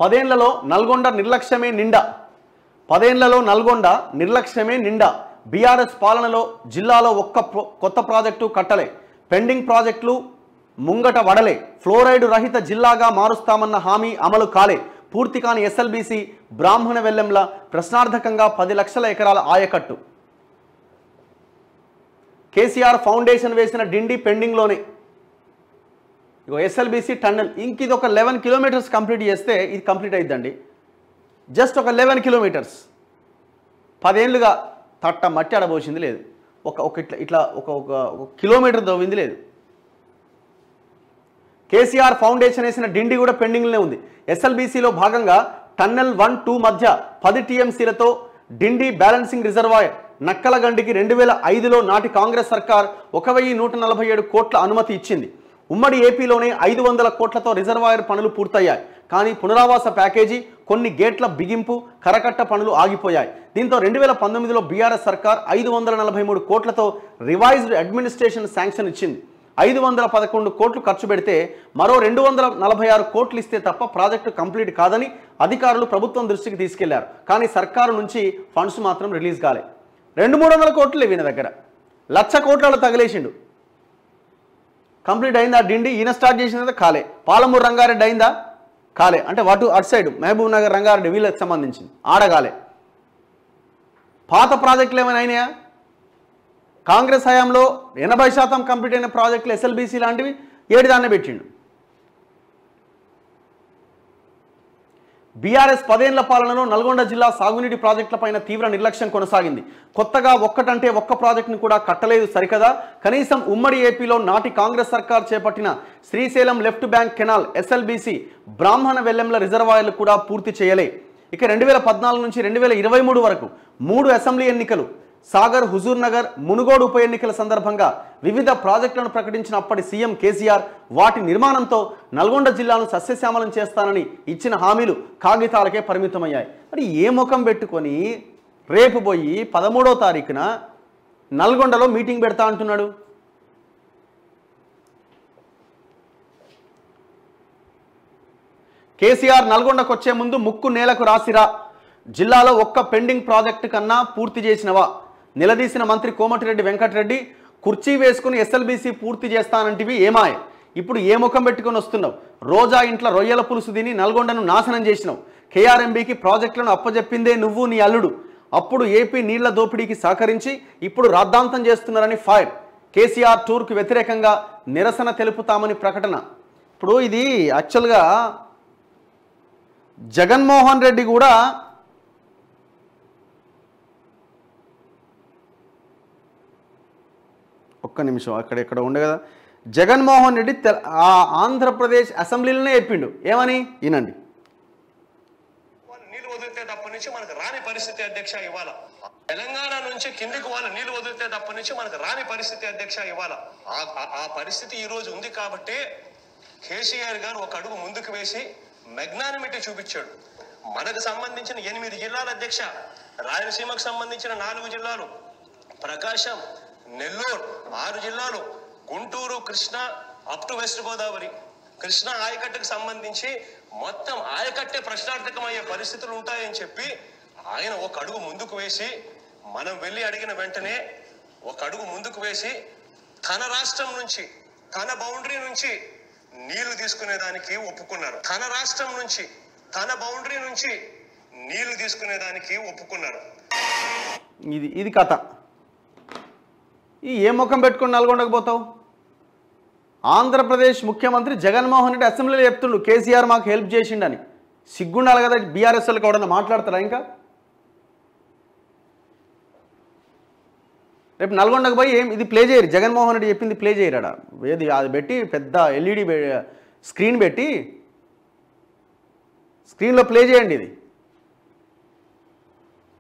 పదేళ్లలో నల్గొండ నిర్లక్ష్యమే నిండా. పదేళ్లలో నల్గొండ నిర్లక్ష్యమే నిండా. బీఆర్ఎస్ పాలనలో జిల్లాలో ఒక్క కొత్త ప్రాజెక్టు కట్టలే. పెండింగ్ ప్రాజెక్టులు ముంగట వడలే. ఫ్లోరైడ్ రహిత జిల్లాగా మారుస్తామన్న హామీ అమలు కాలే. పూర్తి కాని ఎస్ఎల్బీసీ బ్రాహ్మణ వెల్లెంల ప్రశ్నార్థకంగా 10 లక్షల ఎకరాల ఆయకట్టు. కేసీఆర్ ఫౌండేషన్ వేసిన డిండి పెండింగ్లోనే. ఇగో ఎస్ఎల్బీసీ టన్నెల్ ఇంక ఇది ఒక 11 కిలోమీటర్స్ కంప్లీట్ చేస్తే ఇది కంప్లీట్ అయిద్దండి. జస్ట్ ఒక 11 కిలోమీటర్స్. 10 ఏళ్ళుగా తట్ట మట్టి ఆడబోసింది లేదు. ఒక కిలోమీటర్ దవ్వింది లేదు. కేసీఆర్ ఫౌండేషన్ వేసిన డిండి కూడా పెండింగ్లోనే ఉంది. ఎస్ఎల్బీసీలో భాగంగా టన్నెల్ 1, 2 మధ్య 10 టీఎంసీలతో డిండి బ్యాలెన్సింగ్ రిజర్వాయర్ నక్కలగండికి 2005లో నాటి కాంగ్రెస్ సర్కార్ 1147 కోట్ల అనుమతి ఇచ్చింది. ఉమ్మడి ఏపీలోనే 500 కోట్లతో రిజర్వాయర్ పనులు పూర్తయ్యాయి. కానీ పునరావాస ప్యాకేజీ, కొన్ని గేట్ల బిగింపు, కరకట్ట పనులు ఆగిపోయాయి. దీంతో 2019లో బీఆర్ఎస్ సర్కార్ 543 కోట్లతో రివైజ్డ్ అడ్మినిస్ట్రేషన్ శాంక్షన్ ఇచ్చింది. 511 కోట్లు ఖర్చు పెడితే మరో 246 కోట్లు ఇస్తే తప్ప ప్రాజెక్టు కంప్లీట్ కాదని అధికారులు ప్రభుత్వం దృష్టికి తీసుకెళ్లారు. కానీ సర్కారు నుంచి ఫండ్స్ మాత్రం రిలీజ్ కాలే. 200-300 కోట్లు ఈయన దగ్గర 1,00,000 కోట్ల తగిలేసిండు. కంప్లీట్ అయిందా డిండి? ఈయన స్టార్ట్ చేసినది కాలే. పాలమూరు రంగారెడ్డి అయిందా? కాలే. అంటే అటు సైడ్ మహబూబ్ నగర్ రంగారెడ్డి వీళ్ళకి సంబంధించింది ఆడగాలే. పాత ప్రాజెక్టులు ఏమైనా అయినాయా? కాంగ్రెస్ హయాంలో 80% కంప్లీట్ అయిన ప్రాజెక్టులు ఎస్ఎల్బీసీ లాంటివి 7 దాన్నే పెట్టిండు. బీఆర్ఎస్ 10 ఏళ్ల పాలనలో నల్గొండ జిల్లా సాగునీటి ప్రాజెక్టులపైన తీవ్ర నిర్లక్ష్యం కొనసాగింది. కొత్తగా ఒక్క ప్రాజెక్టును కూడా కట్టలేదు సరికదా. కనీసం ఉమ్మడి ఏపీలో నాటి కాంగ్రెస్ సర్కార్ చేపట్టిన Srisailam left bank canal, SLBC బ్రాహ్మణ వెల్లెంల రిజర్వాయర్లు కూడా పూర్తి చేయలే. ఇక 2014 నుంచి 2023 వరకు 3 అసెంబ్లీ ఎన్నికలు, సాగర్, హుజూర్ నగర్, మునుగోడు ఉప ఎన్నికల సందర్భంగా వివిధ ప్రాజెక్టులను ప్రకటించిన అప్పటి సీఎం కేసీఆర్ వాటి నిర్మాణంతో నల్గొండ జిల్లాను సస్యశ్యామలం చేస్తానని ఇచ్చిన హామీలు కాగితాలకే పరిమితమయ్యాయి. మరి ఏ ముఖం పెట్టుకొని రేపు పోయి 13వ తారీఖున నల్గొండలో మీటింగ్ పెడతా అంటున్నాడు? కేసీఆర్ నల్గొండకు వచ్చే ముందు ముక్కు నేలకు రాసిరా, జిల్లాలో ఒక్క పెండింగ్ ప్రాజెక్టు కన్నా పూర్తి చేసినవా నిలదీసిన మంత్రి కోమటిరెడ్డి వెంకటరెడ్డి. కుర్చీ వేసుకుని ఎస్ఎల్బీసీ పూర్తి చేస్తానంటివి ఏమాయ? ఇప్పుడు ఏ ముఖం పెట్టుకొని వస్తున్నావు? రోజా ఇంట్లో రొయ్యల పులుసు తిని నల్గొండను నాశనం చేసినావు. కేఆర్ఎంబీకి ప్రాజెక్టులను అప్పజెప్పిందే నువ్వు, నీ అల్లుడు. అప్పుడు ఏపీ నీళ్ల దోపిడీకి సహకరించి ఇప్పుడు రాద్ధాంతం చేస్తున్నారని ఫైర్. కేసీఆర్ టూర్కు వ్యతిరేకంగా నిరసన తెలుపుతామని ప్రకటన. ఇప్పుడు ఇది యాక్చువల్గా జగన్మోహన్ రెడ్డి కూడా ఒక్క నిమిషం అక్కడెక్కడ ఉండే కదా, జగన్మోహన్ రెడ్డి ఆంధ్రప్రదేశ్ అసెంబ్లీలోనే చెప్పిండు. ఏమని వినండి. నీళ్లు వదిలితే తప్ప నుంచి మనకు రాని పరిస్థితి అధ్యక్ష ఇవాళ. తెలంగాణ నుంచి కిందికి వాళ్ళు నీళ్లు వదిలితే తప్ప నుంచి మనకు రాని పరిస్థితి అధ్యక్ష ఇవాళ. ఆ పరిస్థితి ఈ రోజు ఉంది కాబట్టి కేసీఆర్ గారు ఒక అడుగు ముందుకు వేసి మెగ్నానిమిటీ చూపించాడు. మనకు సంబంధించిన 8 జిల్లాల అధ్యక్ష, రాయలసీమకు సంబంధించిన 4 జిల్లాలు, ప్రకాశం, నెల్లూరు 6 జిల్లాలు, Guntur, Krishna up to west Godavari, Krishna ఆయకట్టుకు సంబంధించి మొత్తం ఆయకట్టే ప్రశ్నార్థకమయ్యే పరిస్థితులు ఉంటాయని చెప్పి ఆయన ఒక అడుగు ముందుకు వేసి, మనం వెళ్ళి అడిగిన వెంటనే ఒక అడుగు ముందుకు వేసి తన రాష్ట్రం నుంచి, తన బౌండరీ నుంచి నీళ్లు తీసుకునేదానికి ఒప్పుకున్నారు. తన రాష్ట్రం నుంచి, తన బౌండరీ నుంచి నీళ్లు తీసుకునేదానికి ఒప్పుకున్నారు. ఇది కథ. ఏ ముఖం పెట్టుకొని నల్గొండకు పోతావు? ఆంధ్రప్రదేశ్ ముఖ్యమంత్రి జగన్మోహన్ రెడ్డి అసెంబ్లీలో చెప్తుండు కేసీఆర్ మాకు హెల్ప్ చేసిండని. సిగ్గుండాలి కదా బీఆర్ఎస్ వాళ్ళకి ఎవడన్నా మాట్లాడతారా? ఇంకా రేపు నల్గొండకు పోయి ఇది ప్లే చేయరు. జగన్మోహన్ రెడ్డి చెప్పింది ప్లే చేయరాడా? ఏది అది పెట్టి పెద్ద ఎల్ఈడి స్క్రీన్ పెట్టి స్క్రీన్లో ప్లే చేయండి ఇది.